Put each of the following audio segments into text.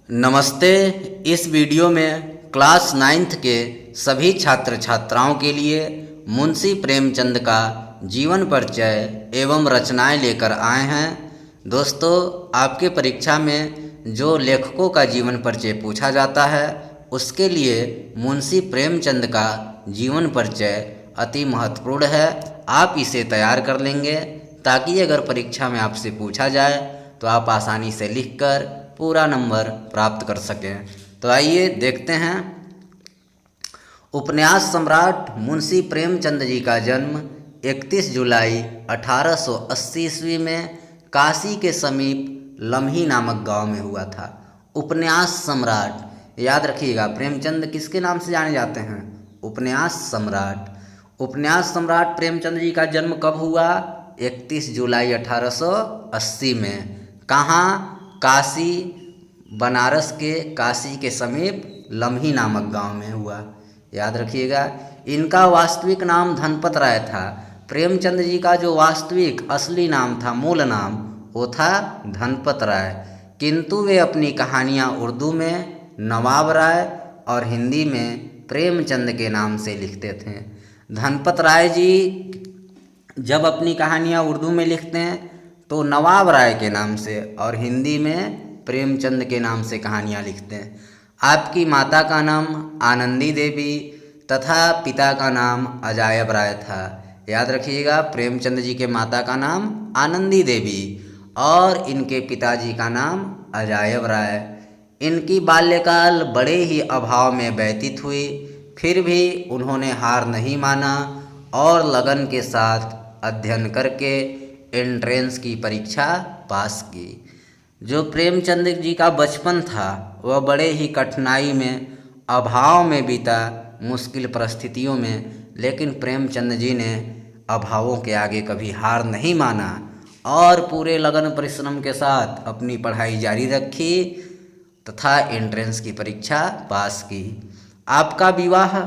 नमस्ते। इस वीडियो में क्लास 9th के सभी छात्र छात्राओं के लिए मुंशी प्रेमचंद का जीवन परिचय एवं रचनाएं लेकर आए हैं। दोस्तों, आपके परीक्षा में जो लेखकों का जीवन परिचय पूछा जाता है उसके लिए मुंशी प्रेमचंद का जीवन परिचय अति महत्वपूर्ण है। आप इसे तैयार कर लेंगे ताकि अगर परीक्षा में आपसे पूछा जाए तो आप आसानी से लिखकर पूरा नंबर प्राप्त कर सकें। तो आइए देखते हैं। उपन्यास सम्राट मुंशी प्रेमचंद जी का जन्म 31 जुलाई 1880 ईस्वी में काशी के समीप लम्ही नामक गांव में हुआ था। उपन्यास सम्राट, याद रखिएगा, प्रेमचंद किसके नाम से जाने जाते हैं? उपन्यास सम्राट। उपन्यास सम्राट प्रेमचंद जी का जन्म कब हुआ? 31 जुलाई 1880 में। कहाँ? काशी, बनारस के काशी के समीप लम्ही नामक गांव में हुआ। याद रखिएगा। इनका वास्तविक नाम धनपत राय था। प्रेमचंद जी का जो वास्तविक असली नाम था, मूल नाम, वो था धनपत राय, किंतु वे अपनी कहानियाँ उर्दू में नवाब राय और हिंदी में प्रेमचंद के नाम से लिखते थे। धनपत राय जी जब अपनी कहानियाँ उर्दू में लिखते हैं तो नवाब राय के नाम से और हिंदी में प्रेमचंद के नाम से कहानियाँ लिखते हैं। आपकी माता का नाम आनंदी देवी तथा पिता का नाम अजायब राय था। याद रखिएगा, प्रेमचंद जी के माता का नाम आनंदी देवी और इनके पिताजी का नाम अजायब राय। इनकी बाल्यकाल बड़े ही अभाव में व्यतीत हुई, फिर भी उन्होंने हार नहीं माना और लगन के साथ अध्ययन करके एंट्रेंस की परीक्षा पास की। जो प्रेमचंद जी का बचपन था वह बड़े ही कठिनाई में, अभाव में बीता, मुश्किल परिस्थितियों में, लेकिन प्रेमचंद जी ने अभावों के आगे कभी हार नहीं माना और पूरे लगन परिश्रम के साथ अपनी पढ़ाई जारी रखी तथा एंट्रेंस की परीक्षा पास की। आपका विवाह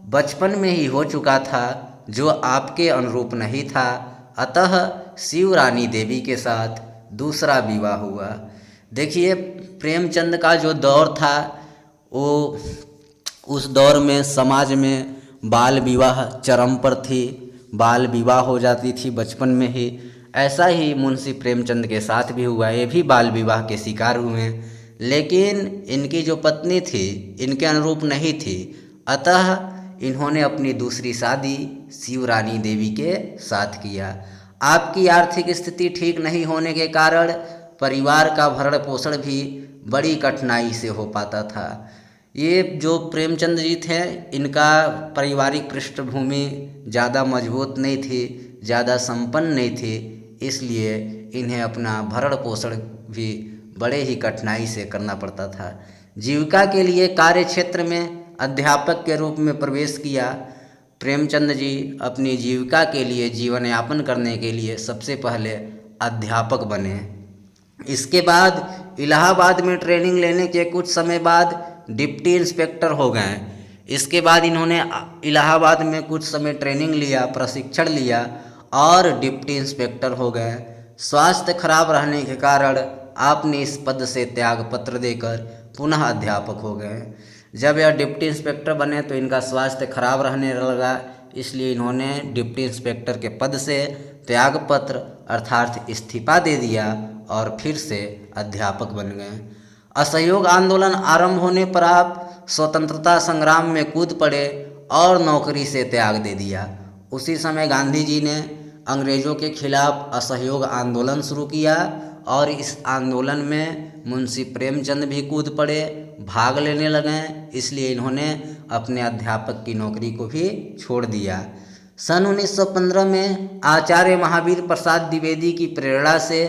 बचपन में ही हो चुका था जो आपके अनुरूप नहीं था, अतः शिवरानी देवी के साथ दूसरा विवाह हुआ। देखिए, प्रेमचंद का जो दौर था वो उस दौर में समाज में बाल विवाह चरम पर थी। बाल विवाह हो जाती थी बचपन में ही। ऐसा ही मुंशी प्रेमचंद के साथ भी हुआ। ये भी बाल विवाह के शिकार हुए, लेकिन इनकी जो पत्नी थी इनके अनुरूप नहीं थी, अतः इन्होंने अपनी दूसरी शादी शिवरानी देवी के साथ किया। आपकी आर्थिक स्थिति ठीक नहीं होने के कारण परिवार का भरण पोषण भी बड़ी कठिनाई से हो पाता था। ये जो प्रेमचंद जी थे, इनका पारिवारिक पृष्ठभूमि ज़्यादा मजबूत नहीं थी, ज़्यादा संपन्न नहीं थी, इसलिए इन्हें अपना भरण पोषण भी बड़े ही कठिनाई से करना पड़ता था। जीविका के लिए कार्य क्षेत्र में अध्यापक के रूप में प्रवेश किया। प्रेमचंद जी अपनी जीविका के लिए, जीवन यापन करने के लिए सबसे पहले अध्यापक बने। इसके बाद इलाहाबाद में ट्रेनिंग लेने के कुछ समय बाद डिप्टी इंस्पेक्टर हो गए। इसके बाद इन्होंने इलाहाबाद में कुछ समय ट्रेनिंग लिया, प्रशिक्षण लिया और डिप्टी इंस्पेक्टर हो गए। स्वास्थ्य खराब रहने के कारण आपने इस पद से त्याग पत्र देकर पुनः अध्यापक हो गए। जब यह डिप्टी इंस्पेक्टर बने तो इनका स्वास्थ्य खराब रहने लगा, इसलिए इन्होंने डिप्टी इंस्पेक्टर के पद से त्यागपत्र अर्थात इस्तीफा दे दिया और फिर से अध्यापक बन गए। असहयोग आंदोलन आरंभ होने पर आप स्वतंत्रता संग्राम में कूद पड़े और नौकरी से त्याग दे दिया। उसी समय गांधी जी ने अंग्रेज़ों के खिलाफ असहयोग आंदोलन शुरू किया और इस आंदोलन में मुंशी प्रेमचंद भी कूद पड़े, भाग लेने लगे, इसलिए इन्होंने अपने अध्यापक की नौकरी को भी छोड़ दिया। सन 1915 में आचार्य महावीर प्रसाद द्विवेदी की प्रेरणा से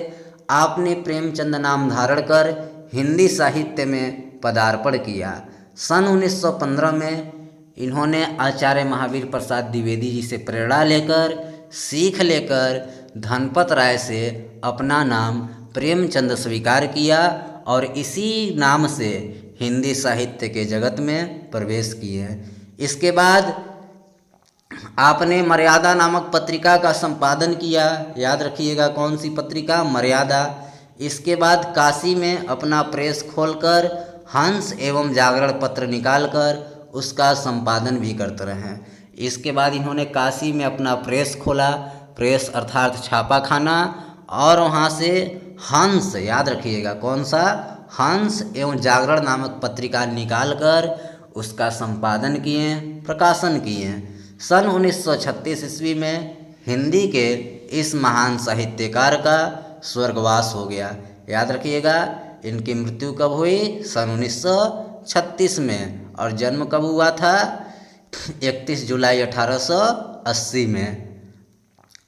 आपने प्रेमचंद नाम धारण कर हिंदी साहित्य में पदार्पण किया। सन 1915 में इन्होंने आचार्य महावीर प्रसाद द्विवेदी जी से प्रेरणा लेकर, सीख लेकर धनपत राय से अपना नाम प्रेमचंद स्वीकार किया और इसी नाम से हिंदी साहित्य के जगत में प्रवेश किए। इसके बाद आपने मर्यादा नामक पत्रिका का संपादन किया। याद रखिएगा, कौन सी पत्रिका? मर्यादा। इसके बाद काशी में अपना प्रेस खोलकर हंस एवं जागरण पत्र निकालकर उसका संपादन भी करते रहे। इसके बाद इन्होंने काशी में अपना प्रेस खोला, प्रेस अर्थात छापाखाना, और वहाँ से हंस, याद रखिएगा कौन सा, हंस एवं जागरण नामक पत्रिका निकालकर उसका संपादन किए, प्रकाशन किए। सन 1936 ईस्वी में हिंदी के इस महान साहित्यकार का स्वर्गवास हो गया। याद रखिएगा इनकी मृत्यु कब हुई, सन 1936 में, और जन्म कब हुआ था, 31 जुलाई 1880 में।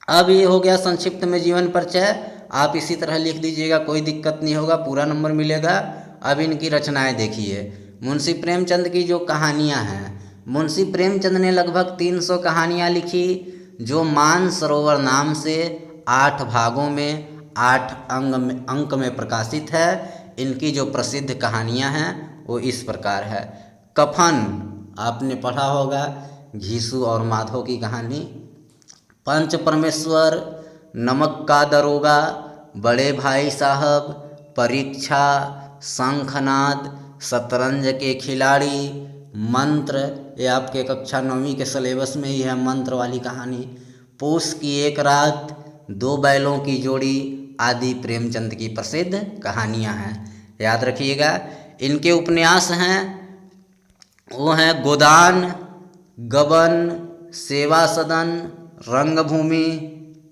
अब ये हो गया संक्षिप्त में जीवन परिचय। आप इसी तरह लिख दीजिएगा, कोई दिक्कत नहीं होगा, पूरा नंबर मिलेगा। अब इनकी रचनाएं देखिए। मुंशी प्रेमचंद की जो कहानियां हैं, मुंशी प्रेमचंद ने लगभग 300 कहानियां लिखी, जो मानसरोवर नाम से 8 भागों में 8 अंक में प्रकाशित है। इनकी जो प्रसिद्ध कहानियां हैं वो इस प्रकार है। कफन आपने पढ़ा होगा, घीसू और माधव की कहानी। पंच परमेश्वर, नमक का दरोगा, बड़े भाई साहब, परीक्षा, शंखनाद, शतरंज के खिलाड़ी, मंत्र, ये आपके कक्षा 9वीं के सिलेबस में ही है मंत्र वाली कहानी। पूस की एक रात, दो बैलों की जोड़ी आदि प्रेमचंद की प्रसिद्ध कहानियां हैं। याद रखिएगा इनके उपन्यास हैं, वो हैं गोदान, गबन, सेवा सदन, रंगभूमि,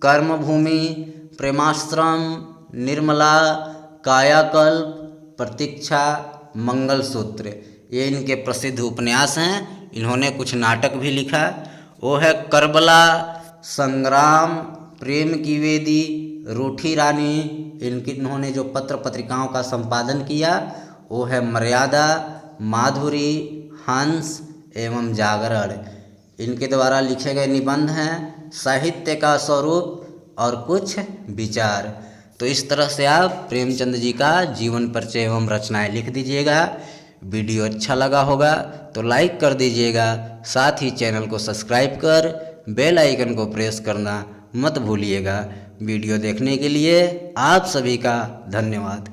कर्मभूमि, प्रेमाश्रम, निर्मला, कायाकल्प, प्रतीक्षा, मंगलसूत्र। ये इनके प्रसिद्ध उपन्यास हैं। इन्होंने कुछ नाटक भी लिखा, वो है करबला, संग्राम, प्रेम की वेदी, रूठी रानी। इन्होंने जो पत्र पत्रिकाओं का संपादन किया वो है मर्यादा, माधुरी, हंस एवं जागरण। इनके द्वारा लिखे गए निबंध हैं साहित्य का स्वरूप और कुछ विचार। तो इस तरह से आप प्रेमचंद जी का जीवन परिचय एवं रचनाएं लिख दीजिएगा। वीडियो अच्छा लगा होगा तो लाइक कर दीजिएगा, साथ ही चैनल को सब्सक्राइब कर बेल आइकन को प्रेस करना मत भूलिएगा। वीडियो देखने के लिए आप सभी का धन्यवाद।